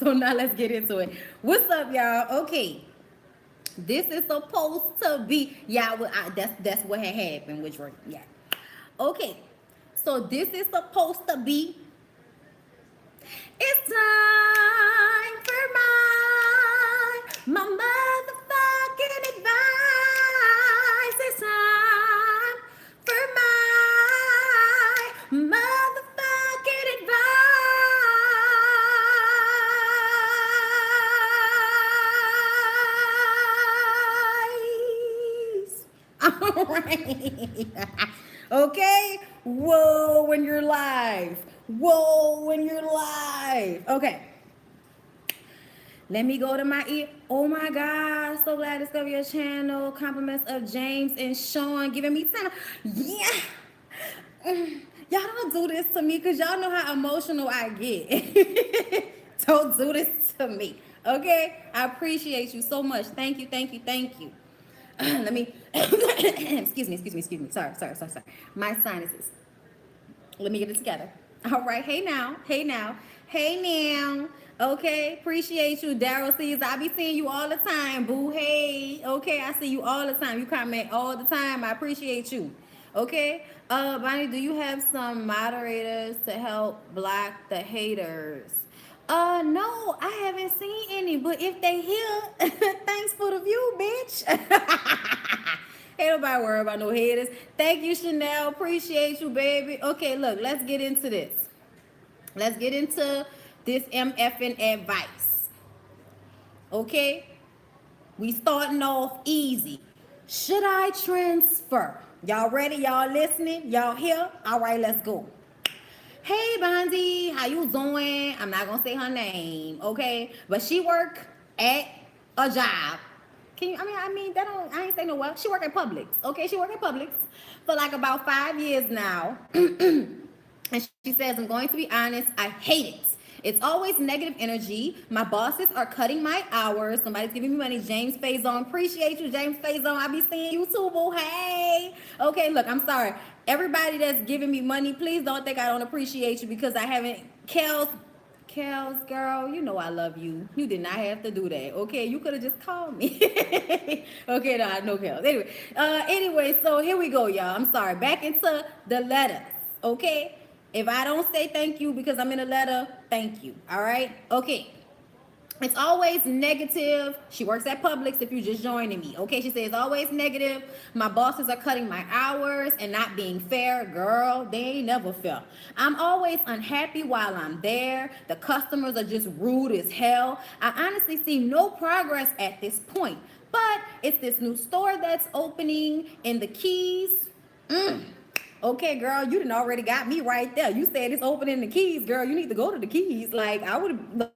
So now let's get into it. What's up, y'all? Okay, this is supposed to be, yeah. That's what had happened. Which were, yeah. Okay, so this is supposed to be. It's time for my motherfucking advice. It's time for my motherfucking advice. All right. Okay. Whoa, when you're live. Whoa, when you're live. Okay. Let me go to my ear. Oh my God. So glad to discover your channel. Compliments of James and Sean giving me time. Yeah. Y'all don't do this to me because y'all know how emotional I get. Don't do this to me. Okay? I appreciate you so much. Thank you, thank you, thank you. Let me excuse me. Sorry. My sinuses. Let me get it together. All right. Hey now. Hey now. Okay. Appreciate you. Daryl sees. I be seeing you all the time, boo. Hey. Okay. I see you all the time. You comment all the time. I appreciate you. Okay. Bonnie, do you have some moderators to help block the haters? No, I haven't seen any, but if they here, thanks for the view, bitch. Ain't nobody worry about no haters. Thank you, Chanel. Appreciate you, baby. Okay, look, let's get into this. Let's get into this MFN advice. Okay? We starting off easy. Should I transfer? Y'all ready? Y'all listening? Y'all here? All right, let's go. Hey, Bondy, how you doing? I'm not gonna say her name, okay? But she work at a job. Can you? I mean, that don't. I ain't say no well. She work at Publix, okay? She work at Publix for like about 5 years now, and she says, "I'm going to be honest. I hate it. It's always negative energy. My bosses are cutting my hours. Somebody's giving me money. James Faison. Appreciate you, James Faison. I be seeing you too, boo. Hey. Okay, look, I'm sorry. Everybody that's giving me money, please don't think I don't appreciate you because I haven't. Kels, girl, you know I love you. You did not have to do that. Okay, you could have just called me. Okay, no, no, Kels. Anyway, so here we go, y'all. I'm sorry. Back into the letters. Okay. If I don't say thank you because I'm in a letter, thank you. All right? Okay. It's always negative. She works at Publix if you're just joining me. Okay, she says always negative. My bosses are cutting my hours and not being fair. Girl, they ain't never fair. I'm always unhappy while I'm there. The customers are just rude as hell. I honestly see no progress at this point. But it's this new store that's opening in the Keys. Okay, girl, you done already got me right there. You said it's opening the Keys, girl. You need to go to the Keys. Like, I would look,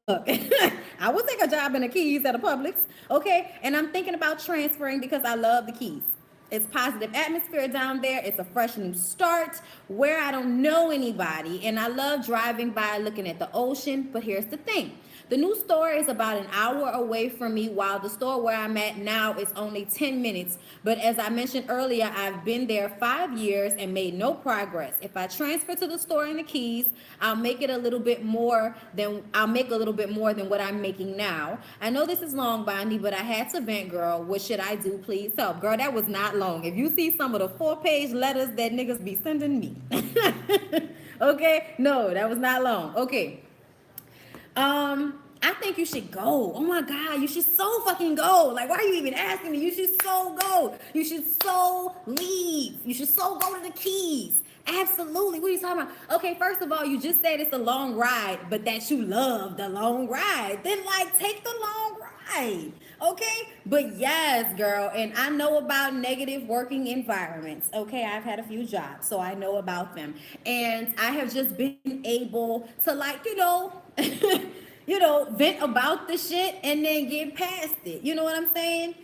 I would take a job in the Keys at a Publix. Okay, and I'm thinking about transferring because I love the Keys. It's positive atmosphere down there. It's a fresh new start where I don't know anybody, and I love driving by looking at the ocean. But here's the thing. The new store is about an hour away from me, while the store where I'm at now is only 10 minutes. But as I mentioned earlier, I've been there 5 years and made no progress. If I transfer to the store in the Keys, I'll make a little bit more than what I'm making now. I know this is long, Bondy, but I had to vent, girl. What should I do? Please help. Girl, that was not long. If you see some of the 4-page letters that niggas be sending me. Okay? No, that was not long. Okay. I think you should go. Oh my God, you should so fucking go. Like, why are you even asking me? You should so go. You should so leave. You should so go to the Keys. Absolutely. What are you talking about? Okay, first of all, you just said it's a long ride, but that you love the long ride. Then, like, take the long ride. Okay? But yes, girl, and I know about negative working environments. Okay, I've had a few jobs, so I know about them. And I have just been able to, like, vent about the shit and then get past it. You know what I'm saying?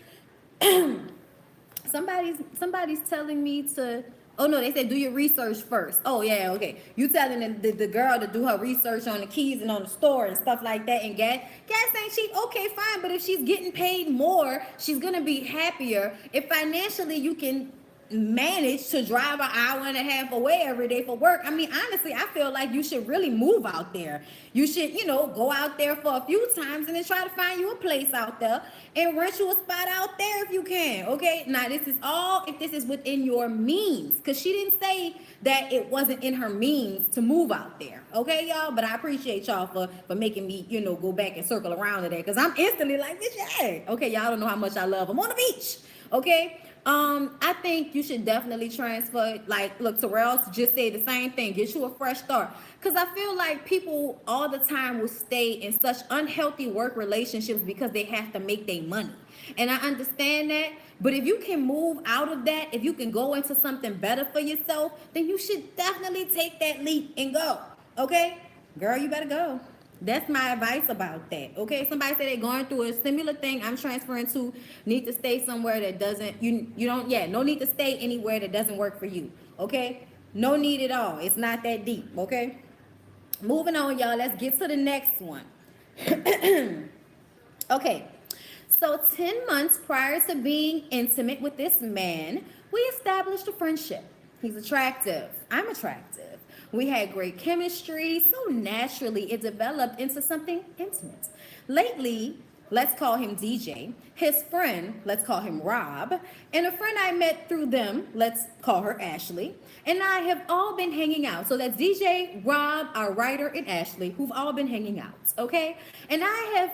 Somebody's telling me to. Oh no, they said do your research first. Oh yeah, okay. You telling the girl to do her research on the Keys and on the store and stuff like that. And gas ain't cheap. Okay, fine. But if she's getting paid more, she's gonna be happier. If financially you can manage to drive an hour and a half away every day for work. I mean, honestly, I feel like you should really move out there. You should, go out there for a few times and then try to find you a place out there and rent you a spot out there if you can. Okay. Now, this is all if this is within your means, because she didn't say that it wasn't in her means to move out there. Okay, y'all. But I appreciate y'all for making me, go back and circle around to that, because I'm instantly like, bitch, yeah. Okay, y'all don't know how much I love. I'm on the beach. Okay. I think you should definitely transfer. Like, look, Terrell just said the same thing. Get you a fresh start. Because I feel like people all the time will stay in such unhealthy work relationships because they have to make their money. And I understand that. But if you can move out of that, if you can go into something better for yourself, then you should definitely take that leap and go. Okay? Girl, you better go. That's my advice about that. Okay, somebody said they're going through a similar thing. I'm transferring to. Need to stay somewhere that doesn't. You don't. Yeah, no need to stay anywhere that doesn't work for you. Okay, no need at all. It's not that deep. Okay, moving on, y'all. Let's get to the next one. Okay, so 10 months prior to being intimate with this man, we established a friendship. He's attractive. I'm attractive. We had great chemistry, so naturally it developed into something intimate. Lately, let's call him DJ, his friend, let's call him Rob, and a friend I met through them, let's call her Ashley, and I have all been hanging out. So that's DJ, Rob, our writer, and Ashley, who've all been hanging out, okay? And I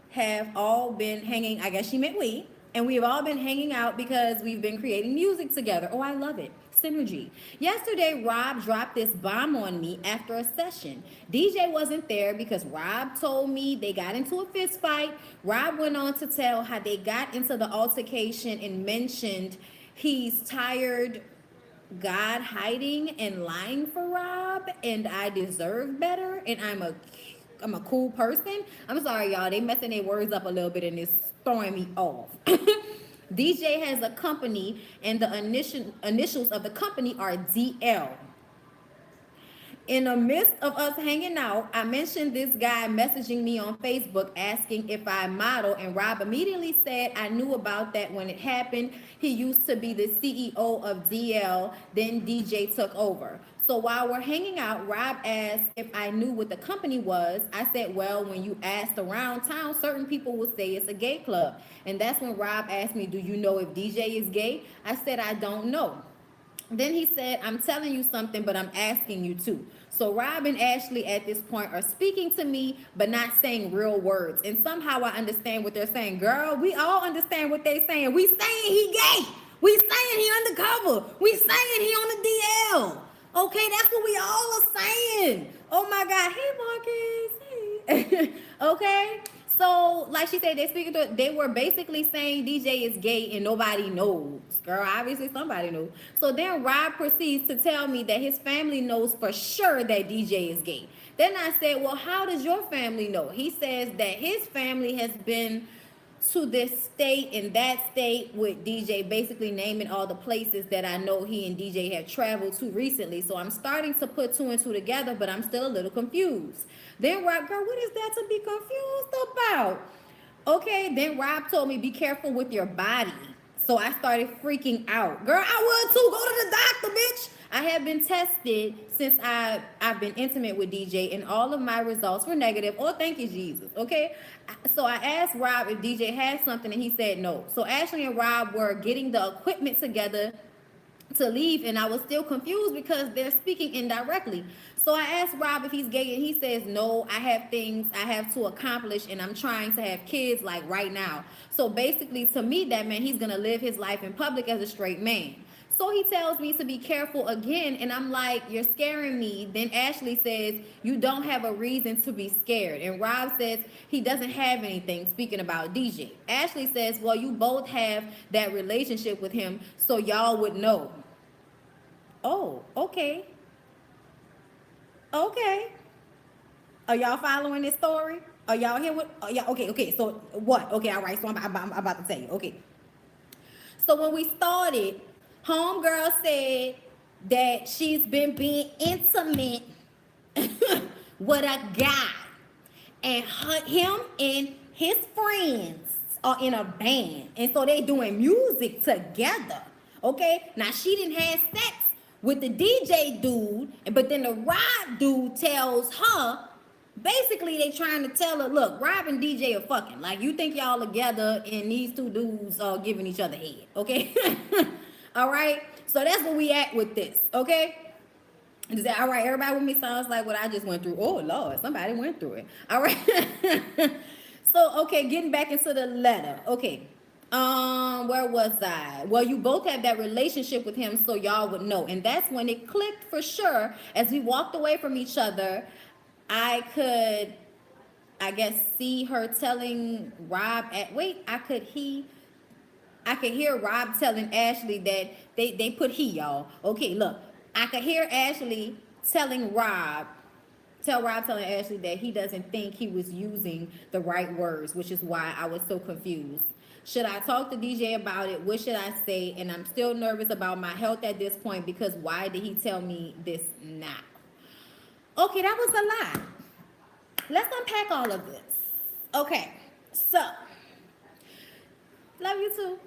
have all been hanging, I guess she meant we, and we have all been hanging out because we've been creating music together. Oh, I love it. Synergy. Yesterday, Rob dropped this bomb on me after a session. DJ wasn't there because Rob told me they got into a fist fight. Rob went on to tell how they got into the altercation and mentioned he's tired God hiding and lying for Rob, and I deserve better, and I'm a cool person. I'm sorry, y'all. They messing their words up a little bit and it's throwing me off. DJ has a company, and the initials of the company are DL. In the midst of us hanging out, I mentioned this guy messaging me on Facebook asking if I model, and Rob immediately said I knew about that when it happened. He used to be the CEO of DL, then DJ took over. So while we're hanging out, Rob asked if I knew what the company was. I said, well, when you asked around town, certain people would say it's a gay club. And that's when Rob asked me, do you know if DJ is gay? I said, I don't know. Then he said, I'm telling you something, but I'm asking you too. So Rob and Ashley at this point are speaking to me, but not saying real words. And somehow I understand what they're saying. Girl, we all understand what they're saying. We saying he gay. We saying he undercover. We saying he on the DL. Okay, that's what we all are saying. Oh my God. Hey, Marcus. Hey. Okay. So, like she said, they were basically saying DJ is gay and nobody knows. Girl, obviously somebody knows. So then Rob proceeds to tell me that his family knows for sure that DJ is gay. Then I said, well, how does your family know? He says that his family has been to this state and that state with DJ, basically naming all the places that I know he and DJ have traveled to recently. So I'm starting to put two and two together, but I'm still a little confused. Then Rob, girl, what is that to be confused about? Okay, then Rob told me, be careful with your body. So I started freaking out. Girl, I would too. Go to the doctor, bitch. I have been tested since I've been intimate with DJ, and all of my results were negative. Oh, thank you, Jesus. Okay. So I asked Rob if DJ had something, and he said no. So Ashley and Rob were getting the equipment together to leave, and I was still confused because they're speaking indirectly. So I asked Rob if he's gay, and he says no, I have things I have to accomplish, and I'm trying to have kids like right now. So basically, to me, that meant he's gonna live his life in public as a straight man. So he tells me to be careful again, and I'm like, you're scaring me. Then Ashley says, you don't have a reason to be scared. And Rob says he doesn't have anything, speaking about DJ. Ashley says, well, you both have that relationship with him, so y'all would know. Oh, okay. Okay. Are y'all following this story? Are y'all here with, y'all, okay, so what? Okay, all right, so I'm about to tell you, okay. So when we started, homegirl said that she's been being intimate with a guy, and him and his friends are in a band, and so they doing music together. Okay, now she didn't have sex with the DJ dude, but then the Rob dude tells her, basically they trying to tell her, look, Rob and DJ are fucking. Like, you think y'all together, and these two dudes are giving each other head. Okay, all right. So that's where we at with this. Okay. Is that all right? Everybody with me? Sounds like what I just went through. Oh Lord, somebody went through it. All right. So okay, getting back into the letter. Okay. Where was I? Well, you both had that relationship with him, so y'all would know. And that's when it clicked for sure. As we walked away from each other, I could, I guess, see her telling Rob at wait, I could hear Rob telling Ashley that they put he, y'all. Okay, look. I could hear Ashley telling Rob telling Ashley that he doesn't think he was using the right words, which is why I was so confused. Should I talk to DJ about it? What should I say? And I'm still nervous about my health at this point because why did he tell me this now? Okay, that was a lot. Let's unpack all of this. Okay, so love you too.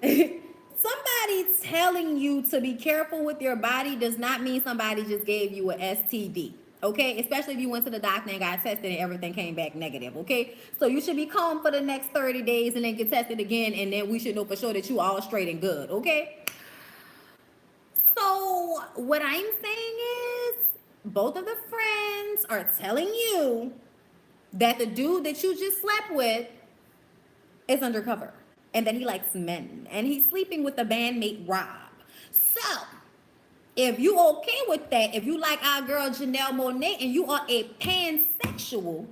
Somebody telling you to be careful with your body does not mean somebody just gave you a STD. Okay, especially if you went to the doctor and got tested and everything came back negative. Okay, so you should be calm for the next 30 days and then get tested again, and then we should know for sure that you all straight and good. Okay, so what I'm saying is both of the friends are telling you that the dude that you just slept with is undercover and that he likes men and he's sleeping with the bandmate Rob. So if you okay with that, if you like our girl Janelle Monáe and you are a pansexual,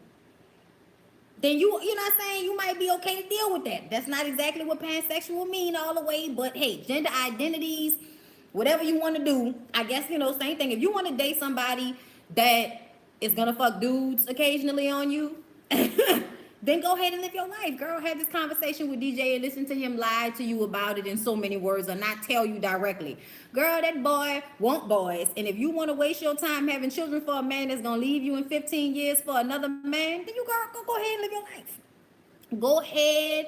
then you know what I'm saying, you might be okay to deal with that. That's not exactly what pansexual mean all the way, but hey, gender identities, whatever you want to do, I guess, you know, same thing. If you want to date somebody that is gonna fuck dudes occasionally on you, then go ahead and live your life, girl. Have this conversation with DJ and listen to him lie to you about it in so many words or not tell you directly. Girl, that boy want boys. And if you want to waste your time having children for a man that's going to leave you in 15 years for another man, then you go ahead and live your life. Go ahead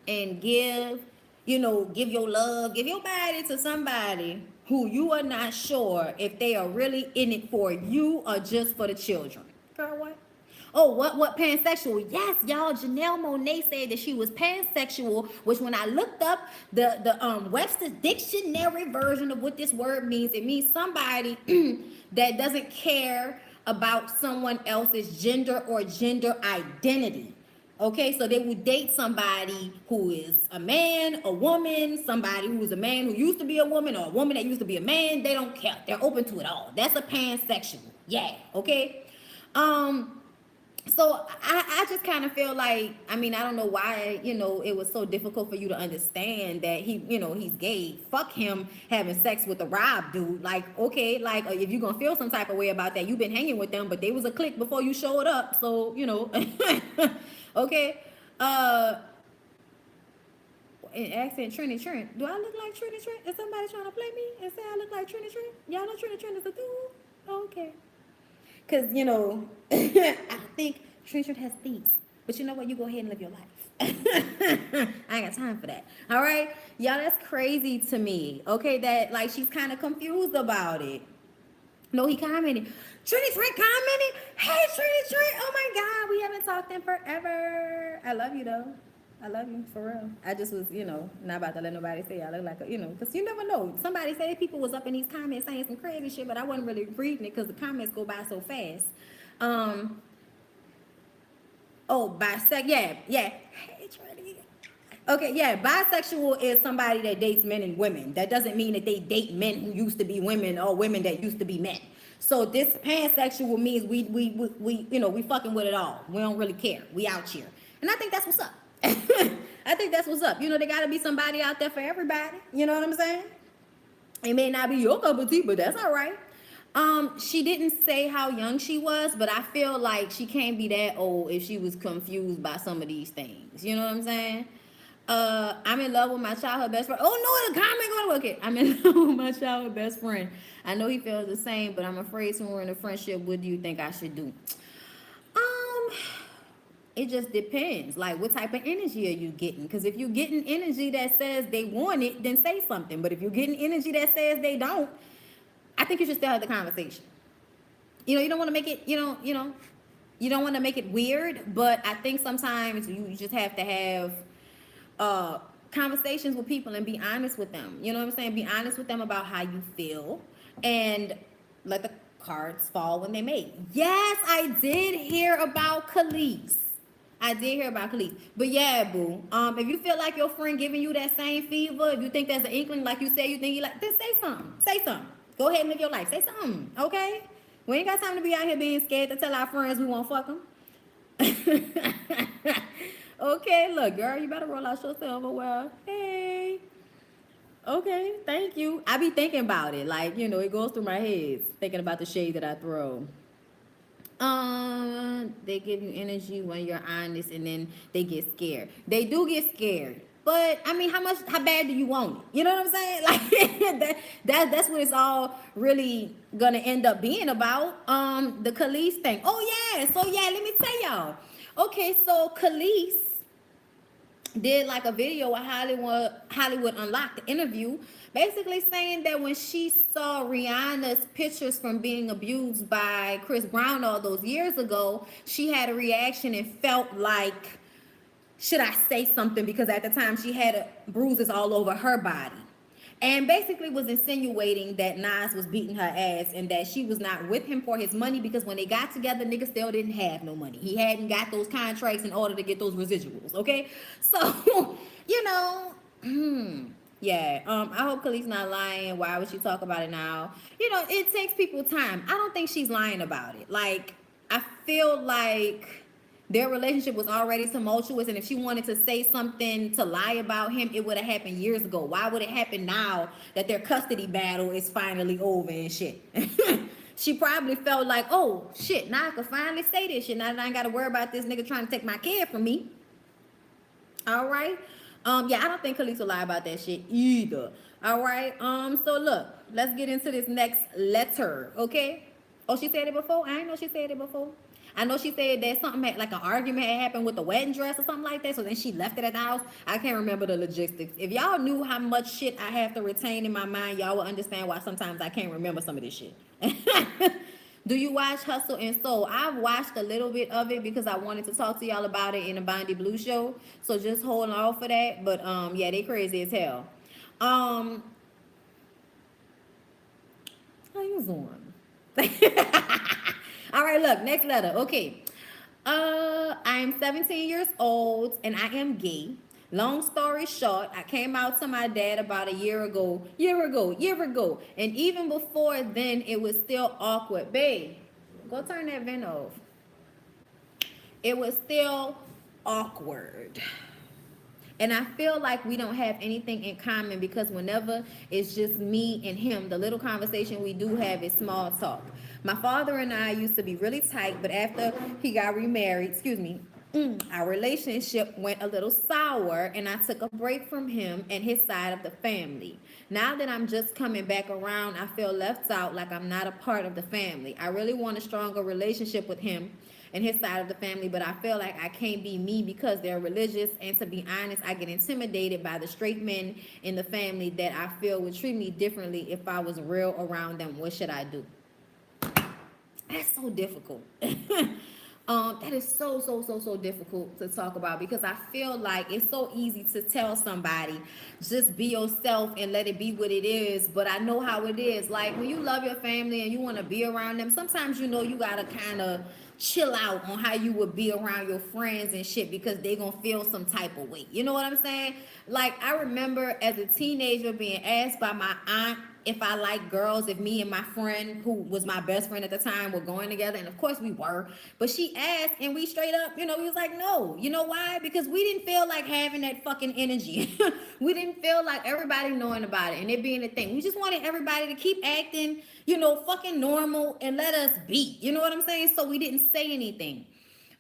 and give your love, give your body to somebody who you are not sure if they are really in it for you or just for the children. Girl, what? Oh, what pansexual? Yes, y'all. Janelle Monáe said that she was pansexual, which when I looked up the Webster's dictionary version of what this word means, it means somebody that doesn't care about someone else's gender or gender identity. Okay, so they would date somebody who is a man, a woman, somebody who is a man who used to be a woman, or a woman that used to be a man. They don't care. They're open to it all. That's a pansexual. Yeah. Okay. So I just kind of feel like, I mean, I don't know why, it was so difficult for you to understand that he's gay. Fuck him having sex with the Rob dude. Like, okay, like if you're going to feel some type of way about that, you've been hanging with them, but they was a clique before you showed up. So, okay. In accent, Trinity Trent. Do I look like Trinity Trent? Is somebody trying to play me and say I look like Trinity Trent? Y'all know Trinity Trent is a dude? Okay. Because, I think Trinity has thieves. But you know what? You go ahead and live your life. I ain't got time for that. All right? Y'all, that's crazy to me. Okay, that, like, she's kind of confused about it. No, he commented. Trinity Trent commented? Hey, Trinity Trent. Oh, my God. We haven't talked in forever. I love you, though. I love you, for real. I just was, not about to let nobody say I look like a, because you never know. Somebody said people was up in these comments saying some crazy shit, but I wasn't really reading it because the comments go by so fast. Yeah. Hey, Trinity. Okay, yeah, bisexual is somebody that dates men and women. That doesn't mean that they date men who used to be women or women that used to be men. So this pansexual means we fucking with it all. We don't really care. We out here. And I think that's what's up. I think that's what's up. There got to be somebody out there for everybody. You know what I'm saying? It may not be your cup of tea, but that's all right. She didn't say how young she was, but I feel like she can't be that old if she was confused by some of these things. You know what I'm saying? I'm in love with my childhood best friend. Oh no, the comment going to work it. I'm in love with my childhood best friend. I know he feels the same, but I'm afraid when we're in a friendship, what do you think I should do? It just depends. Like, what type of energy are you getting? Because if you're getting energy that says they want it, then say something. But if you're getting energy that says they don't, I think you should still have the conversation. You don't want to make it, you don't want to make it weird. But I think sometimes you just have to have uh, conversations with people and be honest with them. You know what I'm saying? Be honest with them about how you feel and let the cards fall when they may. Yes, I did hear about Khalees. I did hear about Khalees. But yeah, boo. If you feel like your friend giving you that same fever, if you think there's an inkling, like you said, you think you like, then say something. Say something. Go ahead and live your life. Say something. Okay? We ain't got time to be out here being scared to tell our friends we won't fuck them. Okay, look, girl, you better roll out yourself a well. Hey. Okay, thank you. I be thinking about it. Like, it goes through my head, thinking about the shade that I throw. They give you energy when you're honest, and then they get scared. They do get scared. But I mean, how bad do you want it? You know what I'm saying? Like that's what it's all really gonna end up being about. The Khalees thing. Oh yeah, so yeah, let me tell y'all. Okay, so Khalees did like a video with Hollywood Unlocked, the interview, basically saying that when she saw Rihanna's pictures from being abused by Chris Brown all those years ago, she had a reaction and felt like, should I say something? Because at the time she had bruises all over her body. And basically was insinuating that Nas was beating her ass and that she was not with him for his money because when they got together, niggas still didn't have no money. He hadn't got those contracts in order to get those residuals, okay? So, you know, yeah, I hope Khalees not lying. Why would she talk about it now? It takes people time. I don't think she's lying about it. Like, I feel like their relationship was already tumultuous, and if she wanted to say something to lie about him, it would have happened years ago. Why would it happen now that their custody battle is finally over and shit? She probably felt like, oh shit, now I can finally say this shit. Now that I ain't got to worry about this nigga trying to take my kid from me. All right. Yeah, I don't think Khalees will lie about that shit either. All right. So look, let's get into this next letter. Okay. Oh, she said it before? I didn't know she said it before. I know she said that something like an argument had happened with the wedding dress or something like that. So then she left it at the house. I can't remember the logistics. If y'all knew how much shit I have to retain in my mind, y'all would understand why sometimes I can't remember some of this shit. Do you watch Hustle and Soul? I've watched a little bit of it because I wanted to talk to y'all about it in the Bondy Blue show. So just hold on for that. But yeah, they crazy as hell. How you doing? All right, look, next letter. Okay. I'm 17 years old and I am gay. Long story short, I came out to my dad about a year ago. And even before then, it was still awkward. Babe, go turn that vent off. It was still awkward. And I feel like we don't have anything in common because whenever it's just me and him, the little conversation we do have is small talk. My father and I used to be really tight, but after he got remarried, our relationship went a little sour and I took a break from him and his side of the family. Now that I'm just coming back around, I feel left out, like I'm not a part of the family. I really want a stronger relationship with him and his side of the family, but I feel like I can't be me because they're religious, and to be honest, I get intimidated by the straight men in the family that I feel would treat me differently if I was real around them. What should I do? That's so difficult. That is so difficult to talk about because I feel like it's so easy to tell somebody, just be yourself and let it be what it is. But I know how it is. Like when you love your family and you want to be around them, sometimes you gotta kind of chill out on how you would be around your friends and shit because they gonna feel some type of way. You know what I'm saying? Like I remember as a teenager being asked by my aunt if I like girls, if me and my friend, who was my best friend at the time, were going together. And of course we were. But she asked and we straight up, we was like, no. You know why? Because we didn't feel like having that fucking energy. We didn't feel like everybody knowing about it and it being a thing. We just wanted everybody to keep acting, fucking normal and let us be. You know what I'm saying? So we didn't say anything.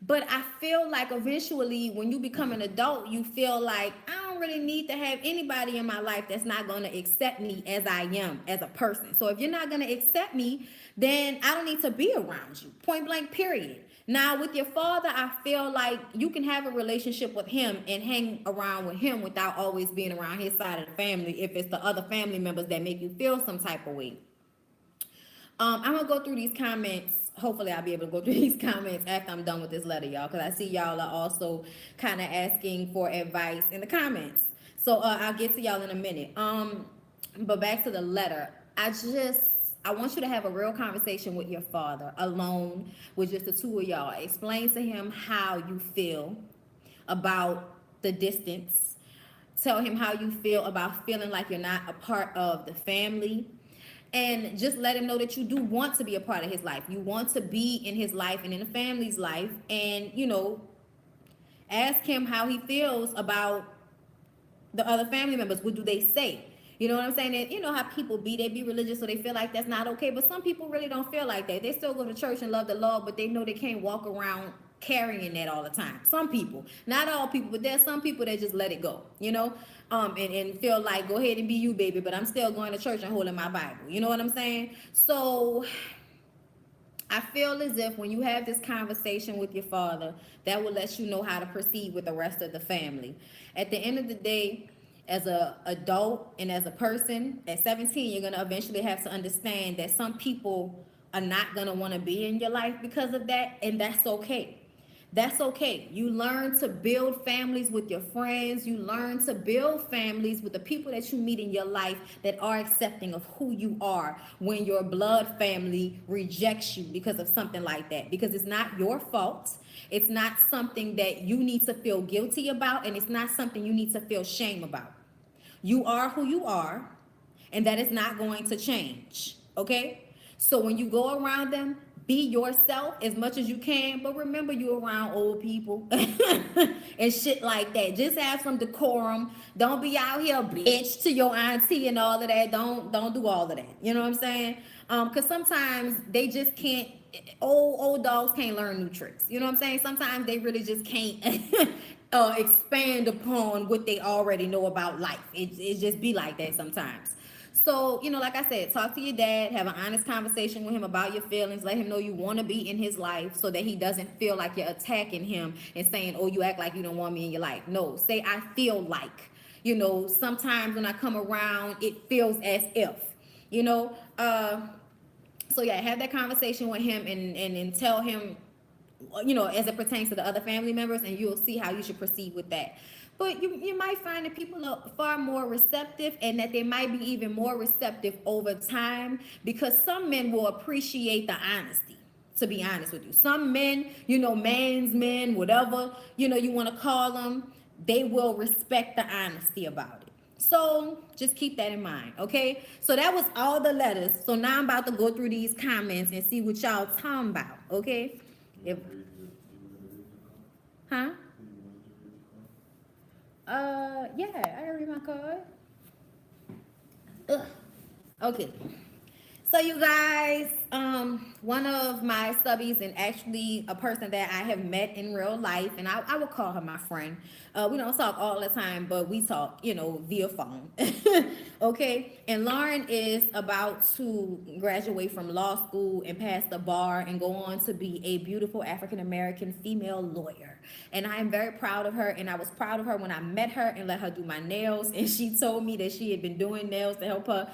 But I feel like eventually when you become an adult, you feel like, I don't really need to have anybody in my life that's not going to accept me as I am as a person. So if you're not going to accept me, then I don't need to be around you. Point blank, period. Now, with your father, I feel like you can have a relationship with him and hang around with him without always being around his side of the family if it's the other family members that make you feel some type of way. I'm gonna go through these comments. Hopefully, I'll be able to go through these comments after I'm done with this letter, y'all, because I see y'all are also kind of asking for advice in the comments. So I'll get to y'all in a minute. But back to the letter. I want you to have a real conversation with your father alone, with just the two of y'all. Explain to him how you feel about the distance. Tell him how you feel about feeling like you're not a part of the family, and just let him know that you do want to be a part of his life. You want to be in his life and in the family's life, and ask him how he feels about the other family members. What do they say? You know what I'm saying? And you know how people they be religious, so they feel like that's not okay. But some people really don't feel like that. They still go to church and love the Lord, but they know they can't walk around carrying that all the time. Some people, not all people, but there's some people that just let it go, and feel like, go ahead and be you, baby, but I'm still going to church and holding my Bible. You know what I'm saying? So I feel as if when you have this conversation with your father, that will let you know how to proceed with the rest of the family. At the end of the day, as a adult and as a person, at 17, you're going to eventually have to understand that some people are not going to want to be in your life because of that, and that's okay. That's okay. You learn to build families with your friends. You learn to build families with the people that you meet in your life that are accepting of who you are when your blood family rejects you because of something like that. Because it's not your fault. It's not something that you need to feel guilty about, and it's not something you need to feel shame about. You are who you are, and that is not going to change. Okay? So when you go around them, be yourself as much as you can, but remember you're around old people and shit like that. Just have some decorum. Don't be out here bitch to your auntie and all of that. Don't do all of that. You know what I'm saying? Because sometimes they just can't. Old dogs can't learn new tricks. You know what I'm saying? Sometimes they really just can't expand upon what they already know about life. It just be like that sometimes. So, like I said, talk to your dad, have an honest conversation with him about your feelings, let him know you want to be in his life so that he doesn't feel like you're attacking him and saying, oh, you act like you don't want me in your life. No, say, I feel like, sometimes when I come around, it feels as if, so yeah, have that conversation with him and tell him, as it pertains to the other family members, and you'll see how you should proceed with that. But you might find that people are far more receptive, and that they might be even more receptive over time, because some men will appreciate the honesty, to be honest with you. Some men, man's men, whatever, you want to call them, they will respect the honesty about it. So just keep that in mind, okay? So that was all the letters. So now I'm about to go through these comments and see what y'all talking about, okay? If, huh? Yeah, I read my card. Ugh. Okay. So you guys, one of my subbies, and actually a person that I have met in real life, and I would call her my friend. We don't talk all the time, but we talk, via phone. Okay. And Lauren is about to graduate from law school and pass the bar and go on to be a beautiful African-American female lawyer. And I am very proud of her. And I was proud of her when I met her and let her do my nails. And she told me that she had been doing nails to help her,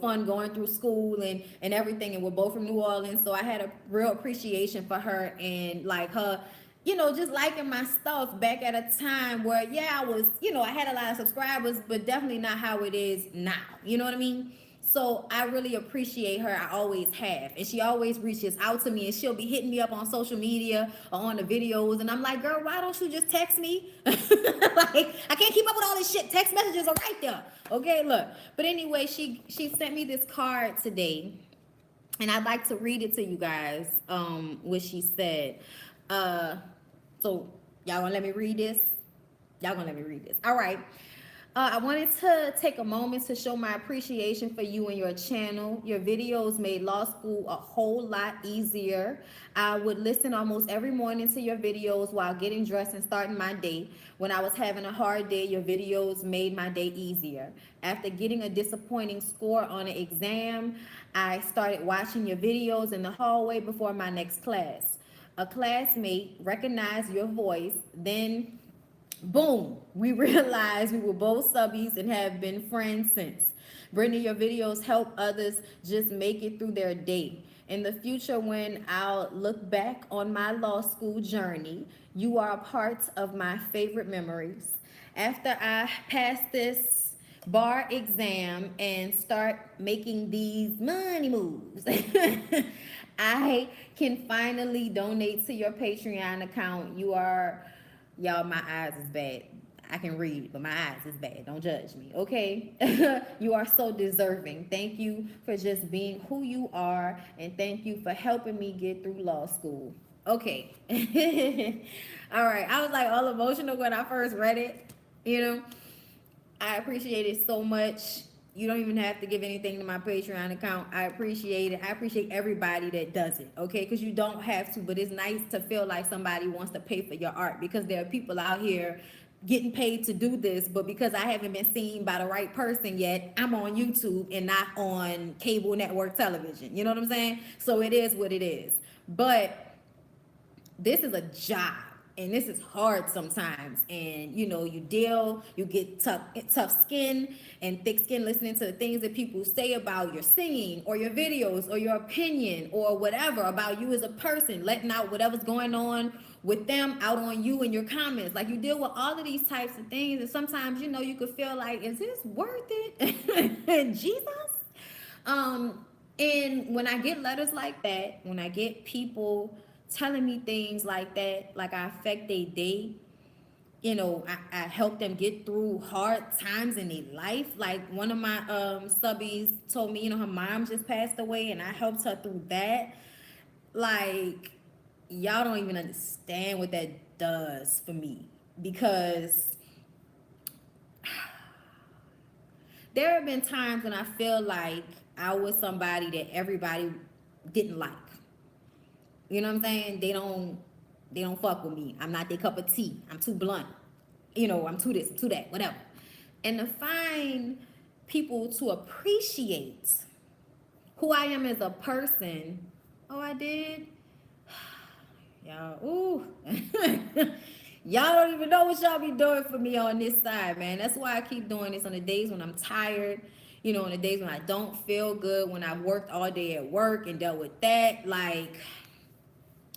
fund going through school and everything. And we're both from New Orleans. So I had a real appreciation for her and like her, just liking my stuff back at a time where, yeah, I was, I had a lot of subscribers, but definitely not how it is now. You know what I mean? So I really appreciate her. I always have. And she always reaches out to me, and she'll be hitting me up on social media or on the videos. And I'm like, girl, why don't you just text me? Like, I can't keep up with all this shit. Text messages are right there. Okay, look. But anyway, she sent me this card today, and I'd like to read it to you guys, what she said. So y'all gonna let me read this? Y'all gonna let me read this. All right. I wanted to take a moment to show my appreciation for you and your channel. Your videos made law school a whole lot easier. I would listen almost every morning to your videos while getting dressed and starting my day. When I was having a hard day, your videos made my day easier. After getting a disappointing score on an exam, I started watching your videos in the hallway before my next class. A classmate recognized your voice, then boom, we realized we were both subbies and have been friends since. Brittany, your videos help others just make it through their day. In the future, when I'll look back on my law school journey, you are a part of my favorite memories. After I pass this bar exam and start making these money moves, I can finally donate to your Patreon account. Y'all, my eyes is bad. I can read, but my eyes is bad. Don't judge me, okay? You are so deserving. Thank you for just being who you are, and thank you for helping me get through law school. Okay. All right. I was like all emotional when I first read it, you know. I appreciate it so much. You don't even have to give anything to my Patreon account. I appreciate it. I appreciate everybody that does it, okay? Because you don't have to, but it's nice to feel like somebody wants to pay for your art, because there are people out here getting paid to do this, but because I haven't been seen by the right person yet, I'm on YouTube and not on cable network television. You know what I'm saying? So it is what it is. But this is a job, and this is hard sometimes, and you get tough skin and thick skin listening to the things that people say about your singing or your videos or your opinion or whatever about you as a person, letting out whatever's going on with them out on you in your comments. Like, you deal with all of these types of things, and sometimes you could feel like, is this worth it? Jesus. um and when I get letters like that, when I get people telling me things like that, like I affect their day, I help them get through hard times in their life. Like, one of my subbies told me, her mom just passed away, and I helped her through that. Like, y'all don't even understand what that does for me, because there have been times when I feel like I was somebody that everybody didn't like. You know what I'm saying? They don't fuck with me. I'm not their cup of tea. I'm too blunt. I'm too this, too that, whatever. And to find people to appreciate who I am as a person. Oh, I did? Y'all, ooh. Y'all don't even know what y'all be doing for me on this side, man. That's why I keep doing this on the days when I'm tired, on the days when I don't feel good, when I worked all day at work and dealt with that. Like,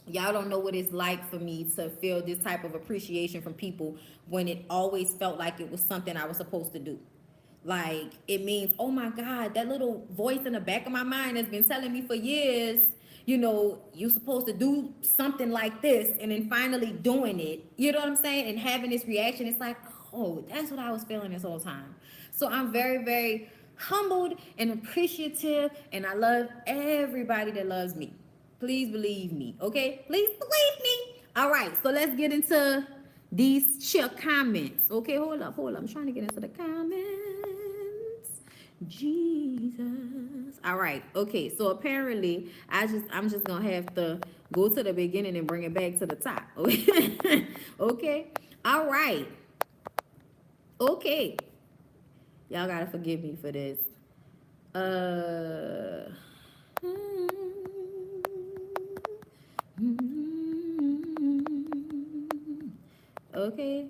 y'all don't know what it's like for me to feel this type of appreciation from people when it always felt like it was something I was supposed to do. Like, it means, oh my God, that little voice in the back of my mind has been telling me for years, you're supposed to do something like this, and then finally doing it, you know what I'm saying? And having this reaction, it's like, oh, that's what I was feeling this whole time. So I'm very, very humbled and appreciative, and I love everybody that loves me. Please believe me, okay? Please believe me. All right, so let's get into these chill comments. Okay, hold up. I'm trying to get into the comments. Jesus. All right. Okay, so apparently I'm just gonna have to go to the beginning and bring it back to the top. Okay. Okay. All right. Okay. Y'all gotta forgive me for this. Uh. Okay.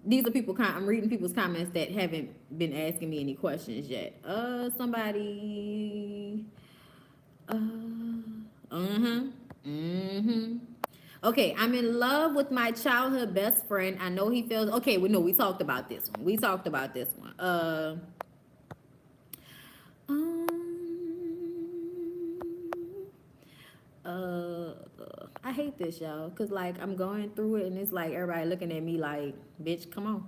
These are people. I'm reading people's comments that haven't been asking me any questions yet. Somebody. Okay, I'm in love with my childhood best friend. I know he feels. Okay, well, no, we talked about this one. Um, uh, I hate this, y'all, cause like I'm going through it and it's like everybody looking at me like, bitch, come on.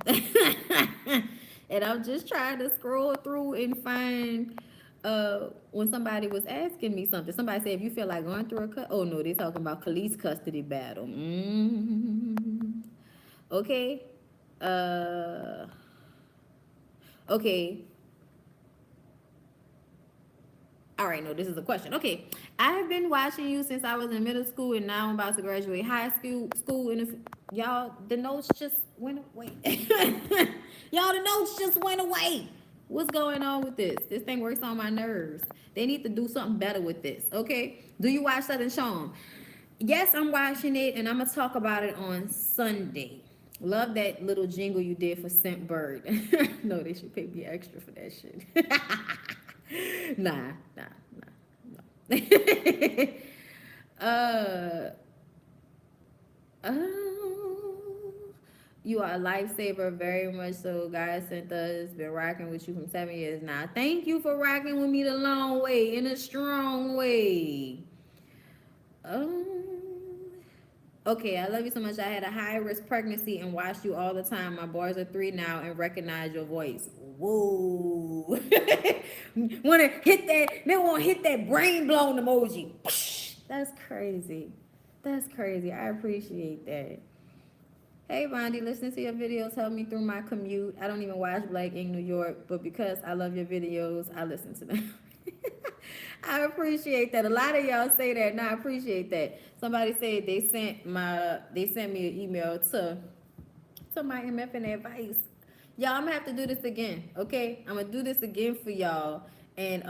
And I'm just trying to scroll through and find when somebody was asking me something. Somebody said, if you feel like going through oh no, they're talking about police custody battle. Okay. Uh Okay. All right, no, this is a question. Okay, I've been watching you since I was in middle school, and now I'm about to graduate high school. Y'all, the notes just went away. Y'all, the notes just went away. What's going on with this? This thing works on my nerves. They need to do something better with this. Okay, do you watch Southern Charm? Yes, I'm watching it, and I'm gonna talk about it on Sunday. Love that little jingle you did for Scent Bird. No, they should pay me extra for that shit. Nah. uh, you are a lifesaver, very much so. God sent us, been rocking with you from 7 years now. Thank you for rocking with me the long way, in a strong way. Um, Okay, I love you so much. I had a high risk pregnancy and watched you all the time. My boys are 3 now and recognize your voice. Whoa. Wanna hit that, they wanna hit that brain blown emoji. That's crazy. That's crazy. I appreciate that. Hey Bondy, listening to your videos help me through my commute. I don't even watch Black Ink New York, but because I love your videos, I listen to them. I appreciate that. A lot of y'all say that, and I appreciate that. Somebody said they sent me an email to my MFN advice. Y'all, I'm gonna have to do this again, okay? I'm gonna do this again for y'all. And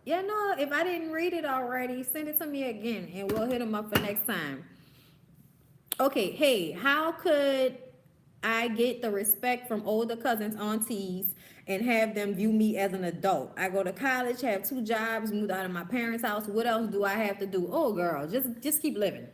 yeah, no, if I didn't read it already, send it to me again and we'll hit them up for next time. Okay, hey, how could I get the respect from older cousins, aunties, and have them view me as an adult? I go to college, have 2 jobs, moved out of my parents' house. What else do I have to do? Oh, girl, just keep living.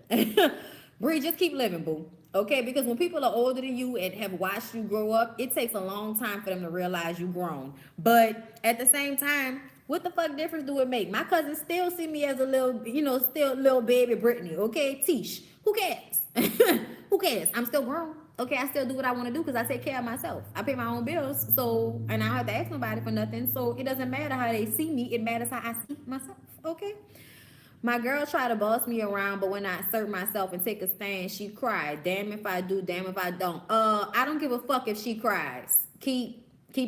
Bree, just keep living, boo. Okay, because when people are older than you and have watched you grow up, it takes a long time for them to realize you grown. But at the same time, what the fuck difference do it make? My cousins still see me as a little, still little baby Brittany. Okay, Tish. Who cares? Who cares? I'm still grown. Okay, I still do what I want to do because I take care of myself. I pay my own bills, so and I don't have to ask nobody for nothing. So it doesn't matter how they see me. It matters how I see myself. Okay. My girl tried to boss me around, but when I assert myself and take a stand, she cried. Damn if I do, damn if I don't. I don't give a fuck if she cries. Keep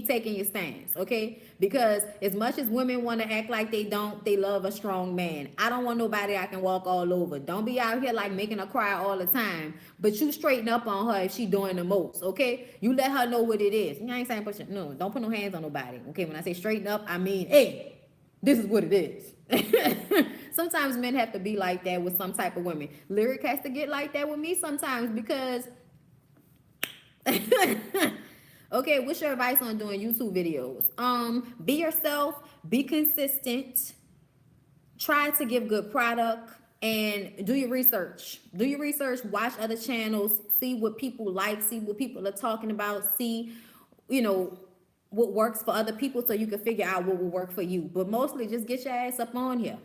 taking your stance, okay? Because as much as women want to act like they don't, they love a strong man. I don't want nobody I can walk all over. Don't be out here like making her cry all the time, but you straighten up on her if she doing the most, okay? You let her know what it is. I ain't saying push it. No, don't put no hands on nobody, okay? When I say straighten up, I mean, hey, this is what it is. Sometimes men have to be like that with some type of women. Lyric has to get like that with me sometimes because okay, what's your advice on doing YouTube videos? Be yourself, be consistent, try to give good product, and do your research. Do your research, watch other channels, see what people like, see what people are talking about, see, you know, what works for other people so you can figure out what will work for you. But mostly just get your ass up on here.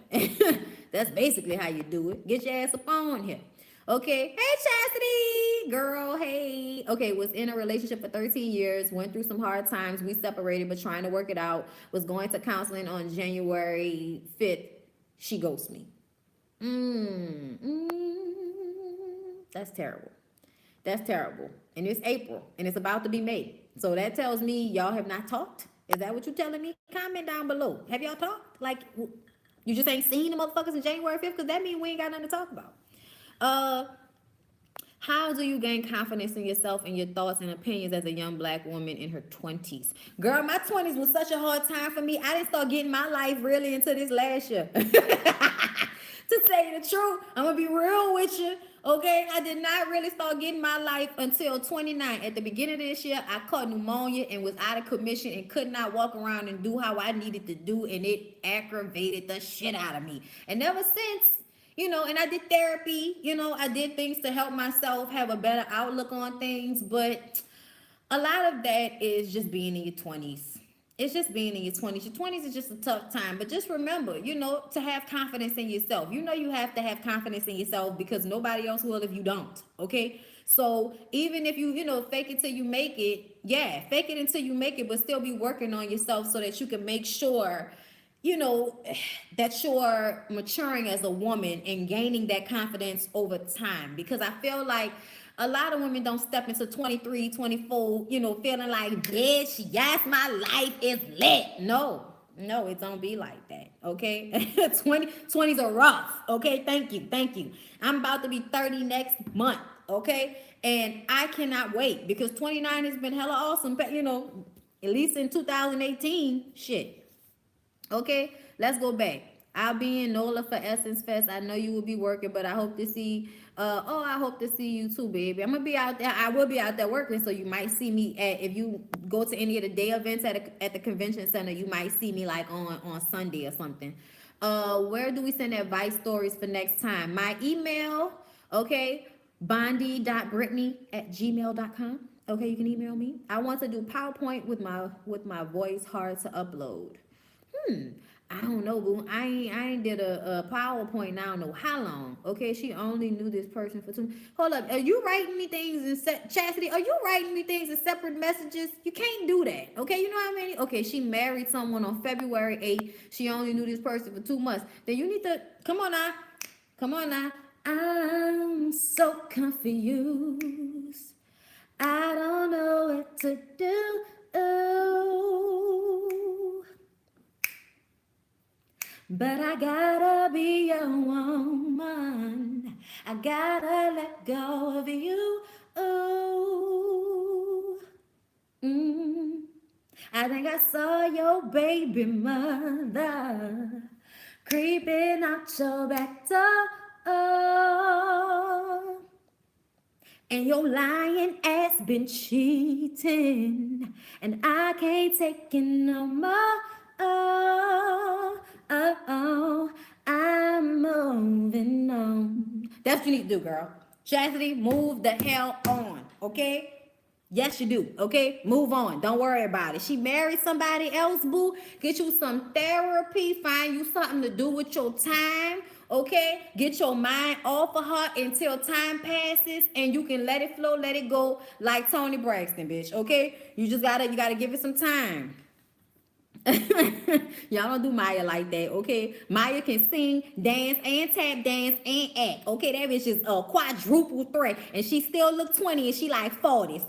That's basically how you do it. Get your ass up on here. Okay. Hey, Chastity, girl. Hey. Okay. Was in a relationship for 13 years. Went through some hard times. We separated, but trying to work it out. Was going to counseling on January 5th. She ghosted me. That's terrible. That's terrible. And it's April, and it's about to be May. So that tells me y'all have not talked. Is that what you're telling me? Comment down below. Have y'all talked? Like, you just ain't seen the motherfuckers in January 5th? Because that means we ain't got nothing to talk about. How do you gain confidence in yourself and your thoughts and opinions as a young Black woman in her 20s? Girl, my 20s was such a hard time for me. I didn't start getting my life really until this last year. To tell you the truth, I'm going to be real with you. Okay, I did not really start getting my life until 29. At the beginning of this year, I caught pneumonia and was out of commission and could not walk around and do how I needed to do, and it aggravated the shit out of me. And ever since, and I did therapy, I did things to help myself have a better outlook on things, but a lot of that is just being in your 20s. It's just being in your 20s. Your 20s is just a tough time, but just remember, to have confidence in yourself. You have to have confidence in yourself because nobody else will if you don't, okay? So even if you, fake it till you make it, yeah, fake it until you make it, but still be working on yourself so that you can make sure that you're maturing as a woman and gaining that confidence over time. Because I feel like A lot of women don't step into 23, 24, feeling like, bitch, yes, my life is lit. No, it don't be like that, okay? 20s are rough, okay? Thank you. I'm about to be 30 next month, okay? And I cannot wait because 29 has been hella awesome, but at least in 2018, shit. Okay, let's go back. I'll be in NOLA for Essence Fest. I know you will be working, but I hope to see. I hope to see you too, baby. I'm gonna be out there. I will be out there working, so you might see me at if you go to any of the day events at the convention center. You might see me like on Sunday or something. Where do we send advice stories for next time? My email, okay, bondy.brittany@gmail.com. Okay, you can email me. I want to do PowerPoint with my voice hard to upload. Hmm. I don't know, boo. I ain't did a PowerPoint now. I don't know how long. Okay, she only knew this person for two. Hold up. Are you writing me things in Chastity? Are you writing me things in separate messages? You can't do that. Okay, you know what I mean? Okay, she married someone on February 8th. She only knew this person for 2 months. Then you need to come on now. Come on now. I'm so confused. I don't know what to do. Ooh. But I gotta be a woman. I gotta let go of you. Ooh. Mm. I think I saw your baby mother creeping out your back door. Oh. And your lying ass been cheating, and I can't take it no more. Oh, I'm moving on. That's what you need to do, girl. Chastity, move the hell on, okay? Yes, you do. Okay, move on. Don't worry about it. She married somebody else, boo. Get you some therapy. Find you something to do with your time. Okay, get your mind off of her until time passes, and you can let it flow, let it go, like Tony Braxton, bitch. Okay, you gotta give it some time. Y'all don't do Maya like that, okay? Maya can sing, dance, and tap dance and act. Okay, that bitch is a quadruple threat, and she still look 20 and she like 40.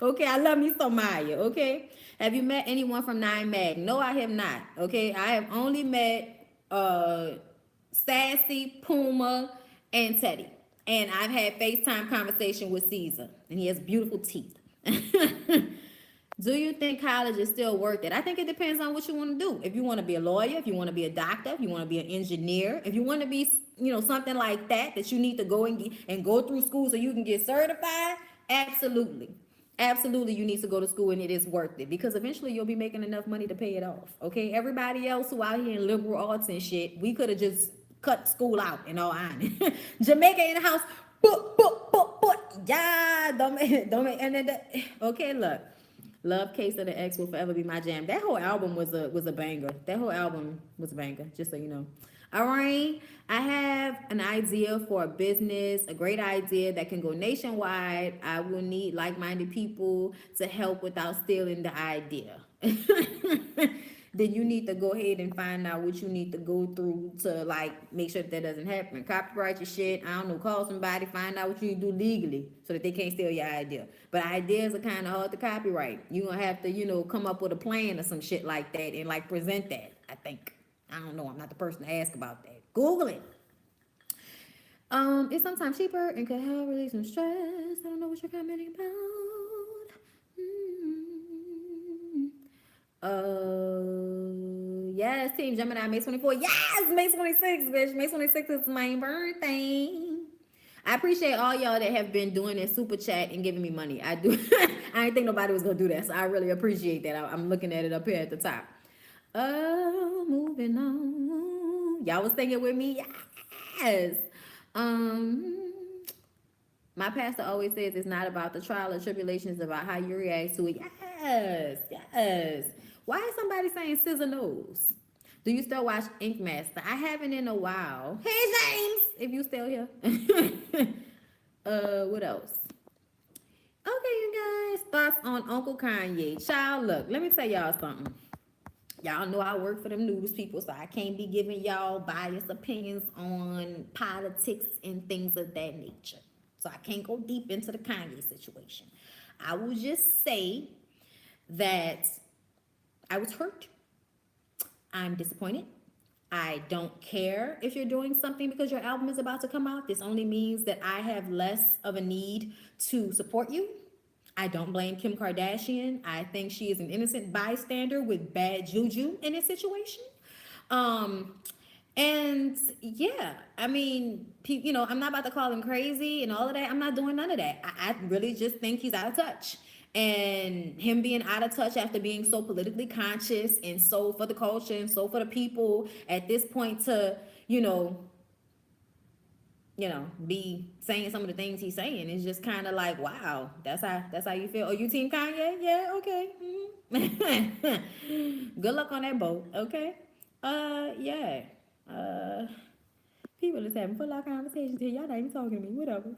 Okay, I love me some Maya. Okay, have you met anyone from Nine Mag? No, I have not. Okay, I have only met Sassy, Puma, and Teddy, and I've had FaceTime conversation with Caesar, and he has beautiful teeth. Do you think college is still worth it? I think it depends on what you want to do. If you want to be a lawyer, if you want to be a doctor, if you want to be an engineer, if you want to be, something like that you need to go and go through school so you can get certified, absolutely. Absolutely, you need to go to school and it is worth it because eventually you'll be making enough money to pay it off. Okay, everybody else who out here in liberal arts and shit, we could have just cut school out in all honesty. Jamaica in the house, yeah, and then okay, look. Love Case of the X will forever be my jam. That whole album was a banger. That whole album was a banger, just so you know. All right, I have an idea for a business, a great idea that can go nationwide. I will need like-minded people to help without stealing the idea. Then you need to go ahead and find out what you need to go through to like make sure that doesn't happen. Copyright your shit. I don't know. Call somebody. Find out what you need to do legally so that they can't steal your idea. But ideas are kind of hard to copyright. You're gonna have to come up with a plan or some shit like that and like present that. I think. I don't know. I'm not the person to ask about that. Google it. It's sometimes cheaper and can help release some stress. I don't know what you're commenting about. Yes, Team Gemini, May 24. Yes, May 26, bitch. May 26 is my birthday. I appreciate all y'all that have been doing this super chat and giving me money. I do. I didn't think nobody was gonna do that, so I really appreciate that. I'm looking at it up here at the top. Moving on. Y'all was singing with me. Yes. My pastor always says it's not about the trial or tribulation, it's about how you react to it. Yes, yes. Why is somebody saying scissor nose? Do you still watch Ink Master? I haven't in a while. Hey James, if you still here. What else? Okay, you guys. Thoughts on Uncle Kanye. Child, look, let me tell y'all something. Y'all know I work for them news people, so I can't be giving y'all biased opinions on politics and things of that nature. So I can't go deep into the Kanye situation. I will just say that I was hurt. I'm disappointed. I don't care if you're doing something because your album is about to come out. This only means that I have less of a need to support you. I don't blame Kim Kardashian. I think she is an innocent bystander with bad juju in this situation. Um, and yeah, I mean, I'm not about to call him crazy and all of that. I'm not doing none of that. I really just think he's out of touch. And him being out of touch after being so politically conscious and so for the culture and so for the people at this point to, you know, be saying some of the things he's saying is just kind of like, wow, that's how you feel. Oh, you team Kanye? Yeah, okay. Good luck on that boat, okay? Yeah. Uh, People just having full out conversations here. Y'all not even talking to me. Whatever.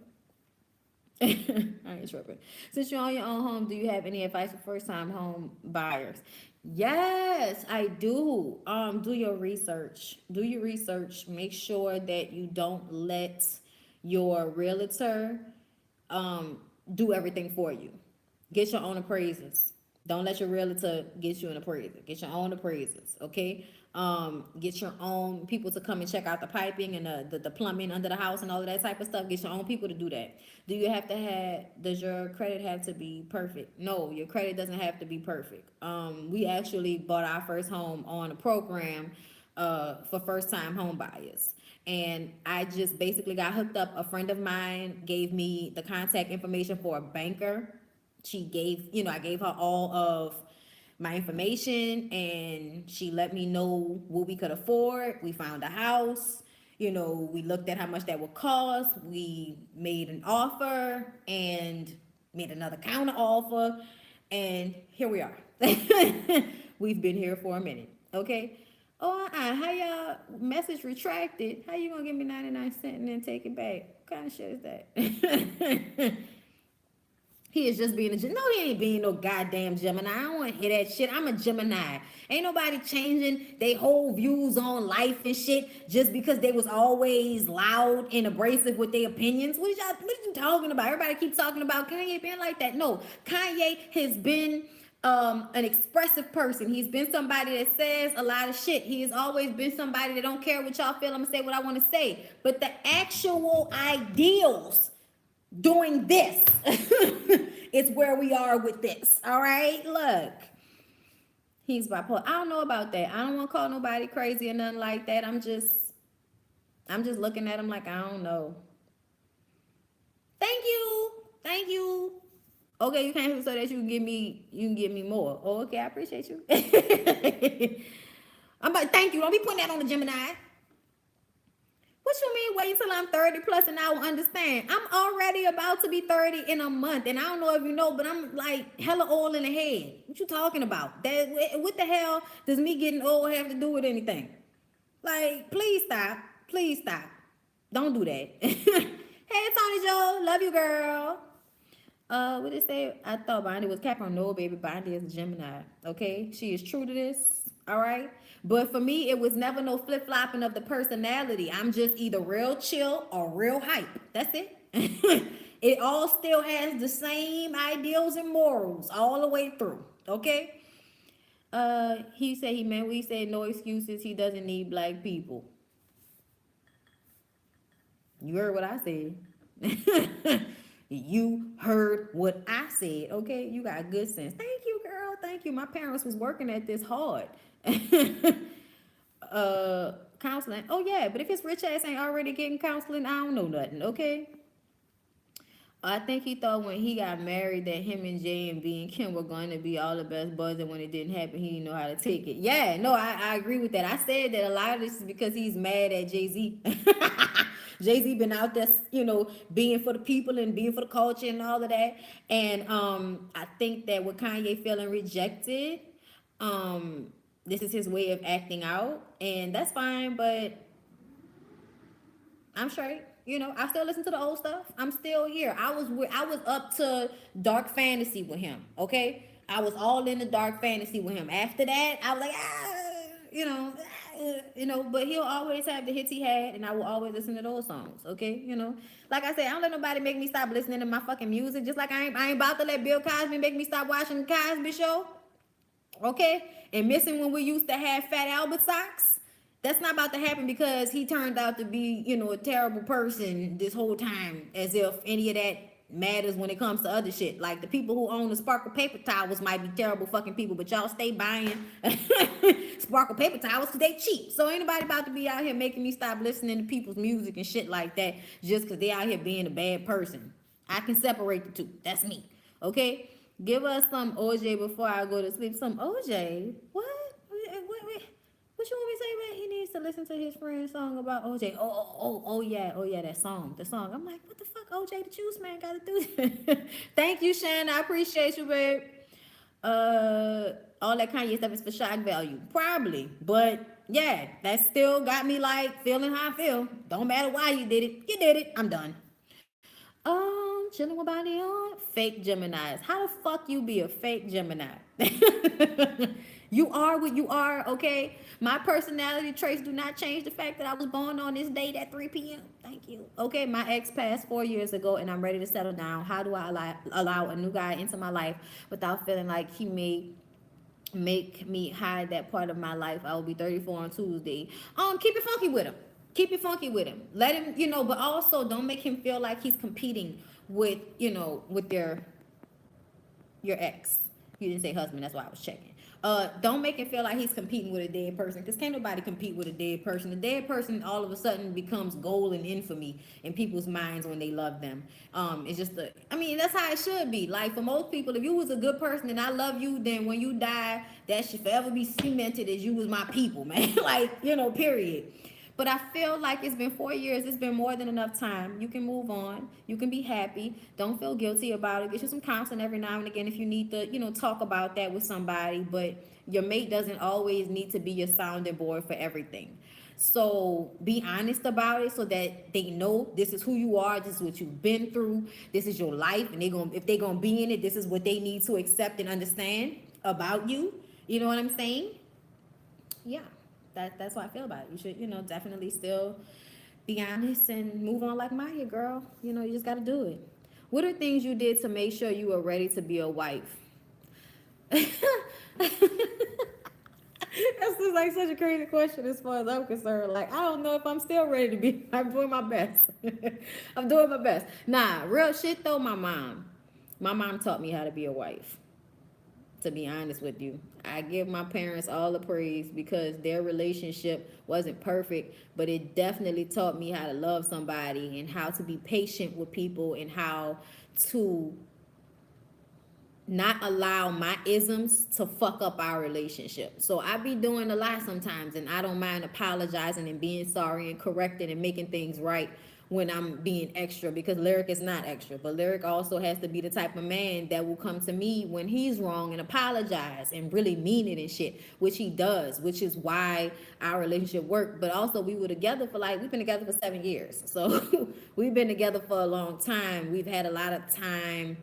I ain't tripping. Since you own your own home, do you have any advice for first time home buyers? Yes, I do. Do your research. Do your research. Make sure that you don't let your realtor um do everything for you. Get your own appraisers. Don't let your realtor get you an appraiser. Get your own appraisers, okay? Get your own people to come and check out the piping and the plumbing under the house and all of that type of stuff. Get your own people to do that. Does your credit have to be perfect? No, your credit doesn't have to be perfect. We actually bought our first home on a program for first time home buyers. And I just basically got hooked up. A friend of mine gave me the contact information for a banker. I gave her all of my information and she let me know what we could afford. We found a house. We looked at how much that would cost. We made an offer and made another counter offer. And here we are. We've been here for a minute. Okay. Oh, how y'all message retracted? How you gonna give me 99 cents and then take it back? What kind of shit is that? He is just being no, he ain't being no goddamn Gemini. I don't want to hear that shit. I'm a Gemini. Ain't nobody changing their whole views on life and shit just because they was always loud and abrasive with their opinions. What are you talking about? Everybody keeps talking about Kanye being like that. No, Kanye has been an expressive person. He's been somebody that says a lot of shit. He has always been somebody that don't care what y'all feel. I'm gonna say what I want to say. But the actual ideals doing this it's where we are with this. All right, look, he's bipolar. I don't know about that. I don't want to call nobody crazy or nothing like that. I'm just looking at him like I don't know. Thank you. Okay, you came here so that you can give me more. Oh, okay, I appreciate you. I'm like, thank you. Don't be putting that on the Gemini. What you mean wait until I'm 30 plus and I will understand? I'm already about to be 30 in a month. And I don't know if you know, but I'm like hella old in the head. What you talking about? What the hell does me getting old have to do with anything? Like, please stop. Please stop. Don't do that. Hey, Tony Joe. Love you, girl. What did it say? I thought Bondy was Capricorn. No, baby, Bondy is a Gemini. Okay, she is true to this. All right, but for me, it was never no flip flopping of the personality. I'm just either real chill or real hype. That's it. It all still has the same ideals and morals all the way through. Okay. He said he meant we said no excuses. He doesn't need black people. You heard what I said. You heard what I said, okay? You got good sense. Thank you, girl. Thank you. My parents was working at this hard. Counseling. Oh yeah, but if his rich ass ain't already getting counseling, I don't know nothing, okay? I think he thought when he got married that him and Jay and B and Kim were going to be all the best buds, and when it didn't happen, he didn't know how to take it. Yeah, no, I agree with that. I said that a lot of this is because he's mad at Jay-Z. Jay-Z been out there, being for the people and being for the culture and all of that. And I think that with Kanye feeling rejected, this is his way of acting out, and that's fine, but I'm straight. I still listen to the old stuff. I'm still here. I was up to dark fantasy with him. Okay, I was all in the dark fantasy with him. After that, I was like, but he'll always have the hits he had, and I will always listen to those songs. Okay, like I said, I don't let nobody make me stop listening to my fucking music. Just like I ain't about to let Bill Cosby make me stop watching the Cosby Show. Okay, and missing when we used to have Fat Albert socks. That's not about to happen because he turned out to be, a terrible person this whole time, as if any of that matters when it comes to other shit. Like the people who own the Sparkle paper towels might be terrible fucking people, but y'all stay buying Sparkle paper towels because they cheap. So ain't nobody about to be out here making me stop listening to people's music and shit like that just because they out here being a bad person. I can separate the two. That's me. Okay? Give us some OJ before I go to sleep. Some OJ? What? What you want me to say, man? He needs to listen to his friend's song about OJ. Oh yeah, that song. The song. I'm like, what the fuck, OJ the Juice Man gotta do? Thank you, Shannon. I appreciate you, babe. All that Kanye stuff is for shock value. Probably. But yeah, that still got me like feeling how I feel. Don't matter why you did it. You did it. I'm done. Chilling with Bondy on fake Geminis. How the fuck you be a fake Gemini? You are what you are, okay? My personality traits do not change the fact that I was born on this date at 3 p.m. Thank you. Okay, my ex passed 4 years ago and I'm ready to settle down. How do I allow a new guy into my life without feeling like he may make me hide that part of my life? I will be 34 on Tuesday. Keep it funky with him. Keep it funky with him. Let him, but also don't make him feel like he's competing with, with your ex. You didn't say husband, that's why I was checking. Don't make him feel like he's competing with a dead person, because can't nobody compete with a dead person. A dead person all of a sudden becomes gold and infamy in people's minds when they love them. It's just that's how it should be. Like for most people, if you was a good person and I love you, then when you die, that should forever be cemented as you was my people, man. Like, period. But I feel like it's been 4 years. It's been more than enough time. You can move on. You can be happy. Don't feel guilty about it. Get you some counseling every now and again if you need to, talk about that with somebody. But your mate doesn't always need to be your sounding board for everything. So be honest about it so that they know this is who you are. This is what you've been through. This is your life. And if they're going to be in it, this is what they need to accept and understand about you. You know what I'm saying? Yeah. That's how I feel about it. You should, definitely still be honest and move on like Maya, girl. You just got to do it. What are things you did to make sure you were ready to be a wife? That's just like such a crazy question as far as I'm concerned. Like, I don't know if I'm still ready to be. I'm doing my best. I'm doing my best. Nah, real shit though, my mom taught me how to be a wife. To be honest with you, I give my parents all the praise because their relationship wasn't perfect, but it definitely taught me how to love somebody and how to be patient with people and how to not allow my isms to fuck up our relationship. So I be doing a lot sometimes, and I don't mind apologizing and being sorry and correcting and making things right when I'm being extra, because Lyric is not extra, but Lyric also has to be the type of man that will come to me when he's wrong and apologize and really mean it and shit, which he does, which is why our relationship worked. But also we've been together for 7 years. So we've been together for a long time. We've had a lot of time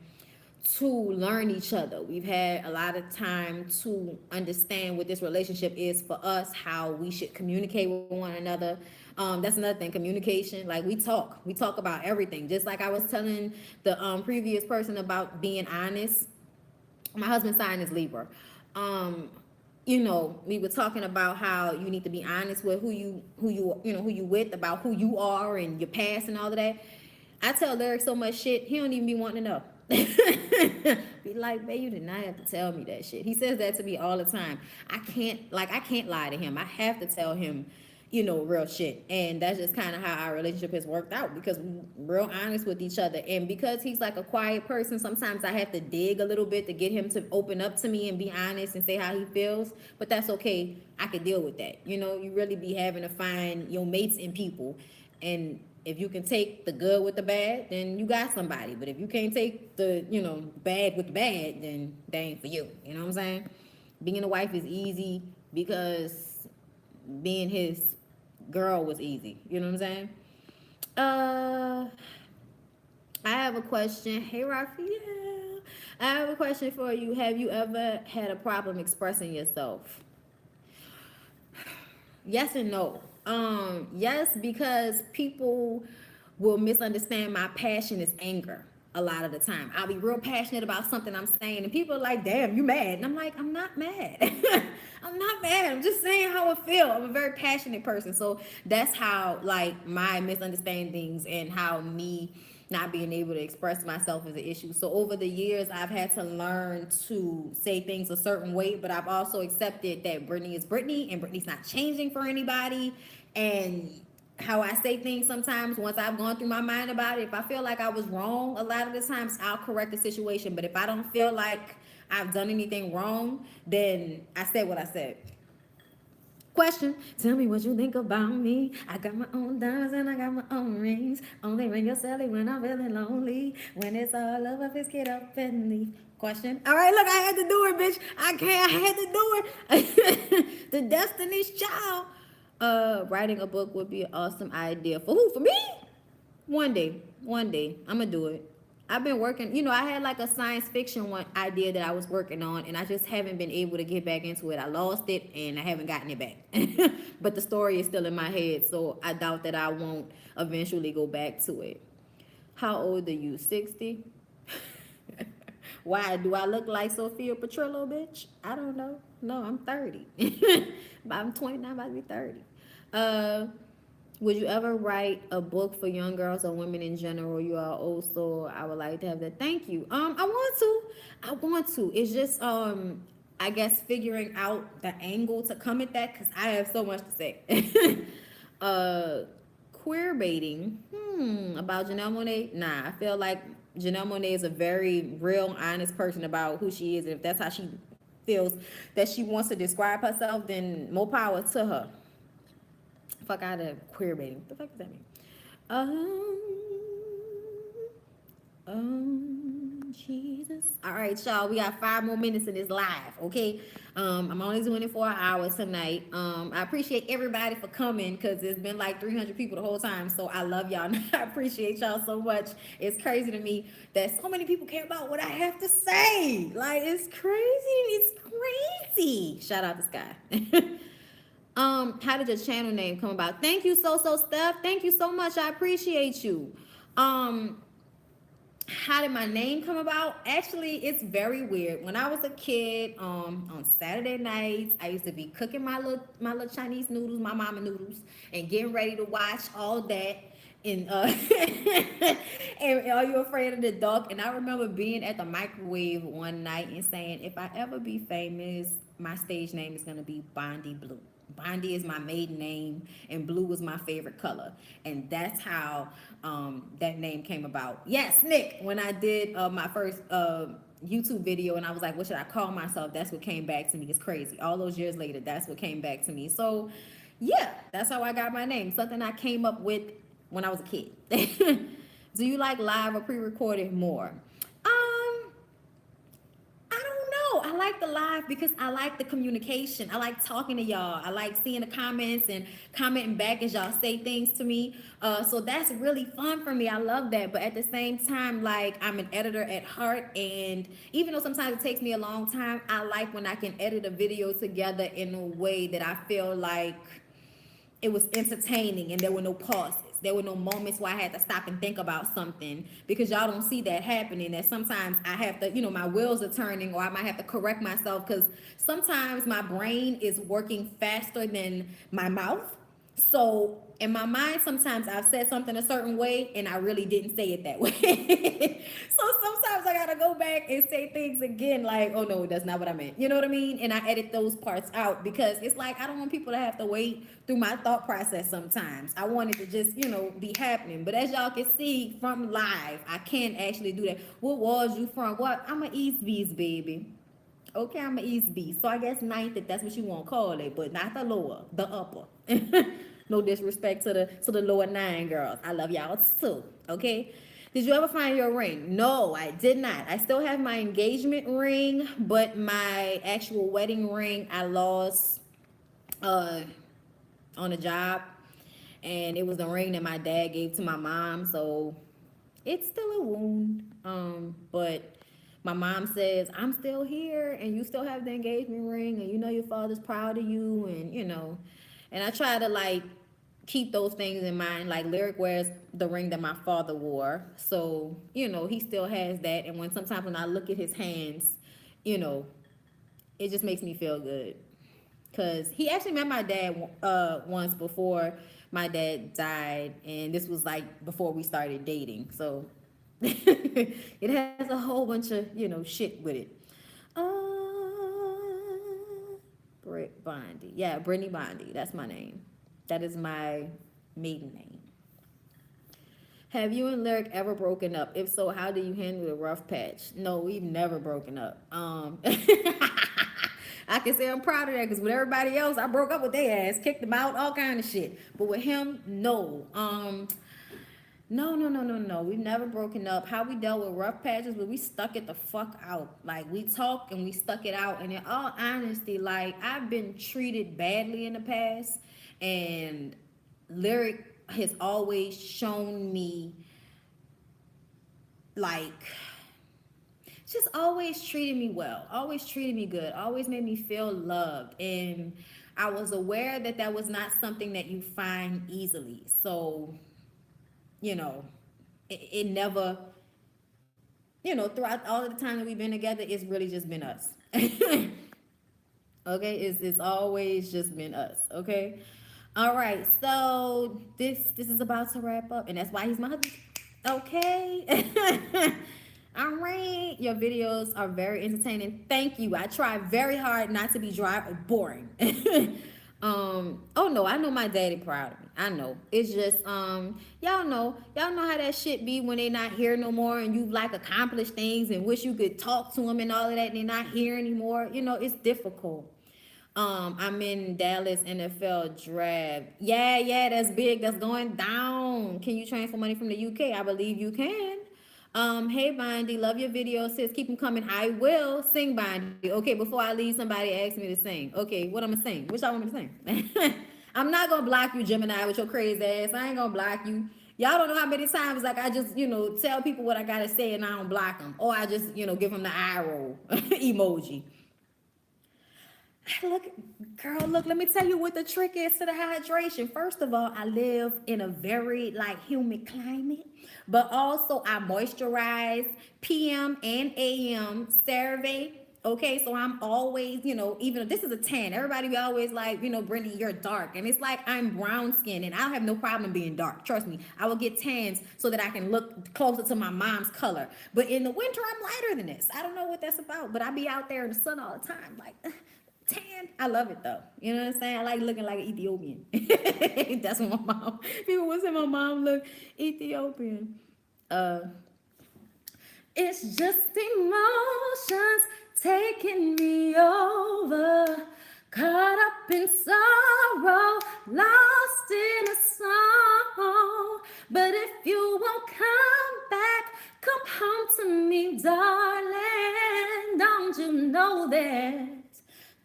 to learn each other. We've had a lot of time to understand what this relationship is for us, how we should communicate with one another. That's another thing, communication. Like we talk about everything. Just like I was telling the previous person about being honest. My husband's sign is Libra. We were talking about how you need to be honest with who you with, about who you are and your past and all of that. I tell Lyric so much shit, he don't even be wanting to know. Be like, babe, you did not have to tell me that shit. He says that to me all the time. I can't lie to him. I have to tell him, real shit. And that's just kind of how our relationship has worked out, because we're real honest with each other. And because he's like a quiet person, sometimes I have to dig a little bit to get him to open up to me and be honest and say how he feels. But that's okay. I can deal with that. You really be having to find your mates in people. And if you can take the good with the bad, then you got somebody. But if you can't take the, bad with the bad, then that ain't for you. You know what I'm saying? Being a wife is easy because being his girl was easy. You know what I'm saying? I have a question. Hey, Raphael. I have a question for you. Have you ever had a problem expressing yourself? Yes and no. Yes, because people will misunderstand my passion as anger a lot of the time. I'll be real passionate about something I'm saying, and people are like, "Damn, you mad?" And I'm like, "I'm not mad. I'm not mad. I'm just saying how I feel. I'm a very passionate person, so that's how like my misunderstandings and how me not being able to express myself is an issue. So over the years, I've had to learn to say things a certain way, but I've also accepted that Brittany is Brittany and Brittany's not changing for anybody. And how I say things sometimes, once I've gone through my mind about it, if I feel like I was wrong, a lot of the times I'll correct the situation. But if I don't feel like I've done anything wrong, then I said what I said. Question, tell me what you think about me. I got my own diamonds and I got my own rings. Only ring your celly when I'm feeling lonely. When it's all over, just get up and leave. Question. All right, look, I had to do it, bitch. I can't. I had to do it. The Destiny's Child. Writing a book would be an awesome idea. For who? For me? One day, I'm gonna do it. I've been working, I had like a science fiction one idea that I was working on, and I just haven't been able to get back into it. I lost it, and I haven't gotten it back. But the story is still in my head, so I doubt that I won't eventually go back to it. How old are you? 60? Why do I look like Sophia Petrillo, bitch? I don't know. No, I'm 30. I'm 29, about to be 30. Uh, would you ever write a book for young girls or women in general? You are also, I would like to have that. Thank you. I want to. I want to. It's just I guess figuring out the angle to come at that because I have so much to say. uh Queer baiting. About Janelle Monáe? Nah, I feel like Janelle Monáe is a very real, honest person about who she is. And if that's how she feels that she wants to describe herself, then more power to her. Fuck out of queer baiting. What the fuck does that mean? Um, Jesus. All right, y'all. We got 5 more minutes in this live. Okay. I'm only doing it for an hour tonight. I appreciate everybody for coming because there's been like 300 people the whole time. So I love y'all. I appreciate y'all so much. It's crazy to me that so many people care about what I have to say. Like it's crazy. It's crazy. Shout out to Sky. How did your channel name come about? Thank you, Steph. Thank you so much. I appreciate you. Um, how did my name come about? Actually, it's very weird. When I was a kid, on Saturday nights, I used to be cooking my little Chinese noodles, my mama noodles, and getting ready to watch all that. And and are you afraid of the dark? And I remember being at the microwave one night and saying, if I ever be famous, my stage name is gonna be Bondy Blue. Bondy is my maiden name, and blue was my favorite color, and that's how that name came about. Yes, Nick. When I did my first YouTube video, and I was like, "What should I call myself?" That's what came back to me. It's crazy. All those years later, that's what came back to me. So, yeah, that's how I got my name. Something I came up with when I was a kid. Do you like live or pre-recorded more? I don't know. I like the live because I like the communication. I like talking to y'all. I like seeing the comments and commenting back as y'all say things to me. So that's really fun for me. I love that. But at the same time, like I'm an editor at heart, and even though sometimes it takes me a long time, I like when I can edit a video together in a way that I feel like it was entertaining and there were no pauses. There were no moments where I had to stop and think about something because y'all don't see that happening. That sometimes I have to, my wheels are turning or I might have to correct myself because sometimes my brain is working faster than my mouth. So in my mind, sometimes I've said something a certain way and I really didn't say it that way. So sometimes I gotta go back and say things again, like, oh no, that's not what I meant. You know what I mean? And I edit those parts out because it's like I don't want people to have to wait through my thought process sometimes. I want it to just, be happening. But as y'all can see from live, I can't actually do that. What was you from? What? I'm an East Beast, baby. Okay, I'm an East Beast. So I guess ninth, if that's what you want to call it, but not the lower, the upper. No disrespect to the lower nine girls. I love y'all too. Okay. Did you ever find your ring? No, I did not. I still have my engagement ring, but my actual wedding ring I lost uh on a job. And it was the ring that my dad gave to my mom, so it's still a wound. But my mom says, I'm still here and you still have the engagement ring and your father's proud of you and And I try to like keep those things in mind. Like Lyric wears the ring that my father wore, so he still has that. And when sometimes when I look at his hands, you know, it just makes me feel good. Cause he actually met my dad once before my dad died, and this was like before we started dating. So it has a whole bunch of shit with it. Uh, Britt Bondy, yeah, Brittany Bondy. That's my name. That is my maiden name. Have you and Lyric ever broken up? If so, how do you handle the rough patch? No, we've never broken up. I can say I'm proud of that because with everybody else, I broke up with their ass, kicked them out, all kind of shit. But with him, no. No, no, no, no, no. We've never broken up. How we dealt with rough patches, but we stuck it the fuck out. Like we talked and we stuck it out. And in all honesty, like I've been treated badly in the past, and Lyric has always shown me like just always treated me well, always treated me good, always made me feel loved. And I was aware that that was not something that you find easily. So, you know, it never, throughout all of the time that we've been together, it's really just been us. Okay, it's always just been us. Okay, all right. So this is about to wrap up, and that's why he's my husband. Okay. All right, your videos are very entertaining. Thank you. I try very hard not to be dry or boring. Oh no, I know my daddy proud of me. I know. It's just y'all know how that shit be when they not here no more, and you like accomplished things and wish you could talk to them and all of that, and they're not here anymore. It's difficult. I'm in Dallas NFL draft. Yeah, yeah, that's big. That's going down. Can you transfer money from the UK? I believe you can. Hey Bondy, love your videos, sis. Keep them coming. I will sing Bondy. Okay, before I leave, somebody asked me to sing. Okay, what I'm gonna sing? Which I want me to sing? I'm not gonna block you, Gemini, with your crazy ass. I ain't gonna block you. Y'all don't know how many times like I just tell people what I gotta say and I don't block them, or I just give them the eye roll emoji. Look, girl, look, let me tell you what the trick is to the hydration. First of all, I live in a very like humid climate, but also I moisturize PM and AM CeraVe. Okay, so I'm always, even if this is a tan, everybody be always like, Brittany, you're dark. And it's like I'm brown skin and I'll have no problem being dark. Trust me, I will get tans so that I can look closer to my mom's color. But in the winter, I'm lighter than this. I don't know what that's about, but I be out there in the sun all the time. Like, tan. I love it though. You know what I'm saying? I like looking like an Ethiopian. That's what my mom. People would say my mom look Ethiopian. Uh, it's just emotions taking me over. Caught up in sorrow, lost in a song. But if you won't come back, come home to me, darling. Don't you know that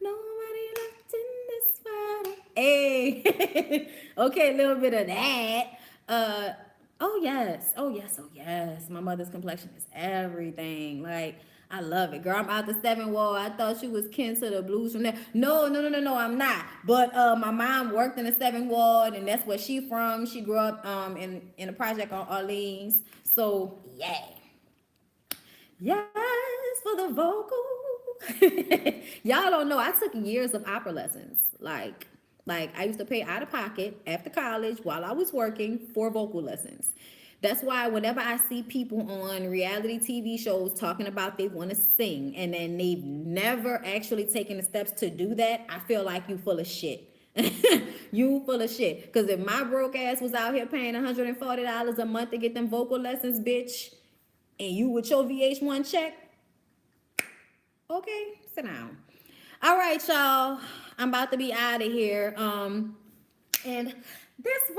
nobody left in this world? Hey, okay, a little bit of that. Oh yes, oh yes, oh yes. My mother's complexion is everything. Like I love it, girl. I'm out the seven wall. I thought you was kin to the blues from there. No, no, no, no, no. I'm not. But my mom worked in the seven ward, and that's where she from. She grew up in a project on Orleans. So yeah, yes for the vocal. Y'all don't know. I took years of opera lessons. Like I used to pay out of pocket after college while I was working for vocal lessons. That's why whenever I see people on reality TV shows talking about they want to sing and then they've never actually taken the steps to do that, I feel like you full of shit. You full of shit. Because if my broke ass was out here paying $140 a month to get them vocal lessons, bitch, and you with your VH1 check, okay, sit down. All right, y'all. I'm about to be out of here. And this was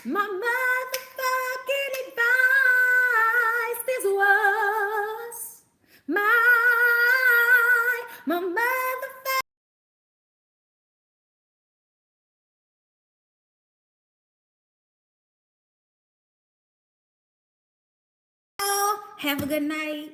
my motherfucking advice. This was my motherfucking. Have a good night.